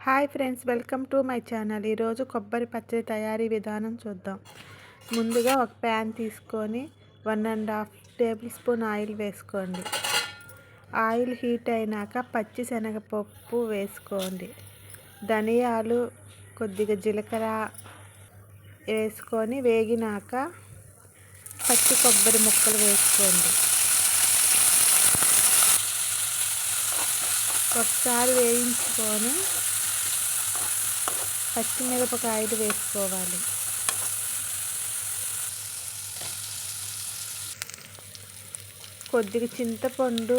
Hi friends, welcome to my channel. ఈరోజు కొబ్బరి పచ్చడి తయారీ విధానం చూద్దాం. ముందుగా ఒక ప్యాన్ తీసుకొని 1.5 టేబుల్ స్పూన్ ఆయిల్ వేసుకోండి. ఆయిల్ హీట్ అయినాక పచ్చి శనగపప్పు వేసుకోండి. ధనియాలు, కొద్దిగా జీలకర్ర వేసుకొని వేగినాక పచ్చి కొబ్బరి ముక్కలు వేసుకోండి. ఒకసారి వేయించుకొని పచ్చిమిరపకాయలు వేసుకోవాలి. కొద్దిగా చింతపండు,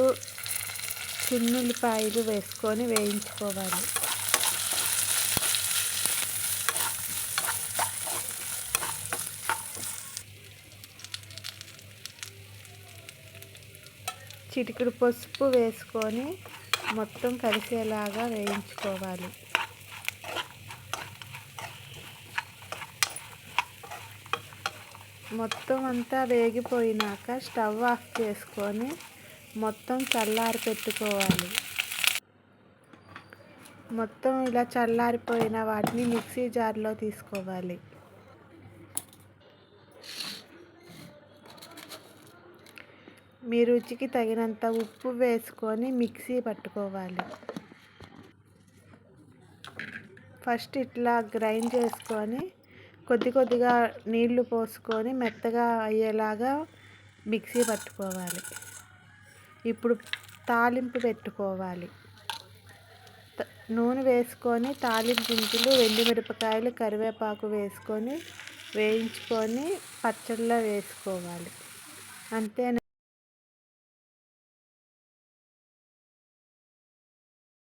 చిన్నుల్లిపాయలు వేసుకొని వేయించుకోవాలి. చిటికెడు పసుపు వేసుకొని మొత్తం కలిసేలాగా వేయించుకోవాలి. మొత్తం అంతా వేగిపోయినాక స్టవ్ ఆఫ్ చేసుకొని మొత్తం చల్లారి పెట్టుకోవాలి. మొత్తం ఇలా చల్లారిపోయిన వాటిని మిక్సీ జార్లో తీసుకోవాలి. మీ రుచికి తగినంత ఉప్పు వేసుకొని మిక్సీ పట్టుకోవాలి. ఫస్ట్ ఇట్లా గ్రైండ్ చేసుకొని కొద్దిగా నీళ్లు పోసుకొని మెత్తగా అయ్యేలాగా మిక్సీ పట్టుకోవాలి. ఇప్పుడు తాలింపు పెట్టుకోవాలి. నూనె వేసుకొని తాలింపు గింజలు, ఎండుమిరపకాయలు, కరివేపాకు వేసుకొని వేయించుకొని పచ్చడిలో వేసుకోవాలి. అంతే.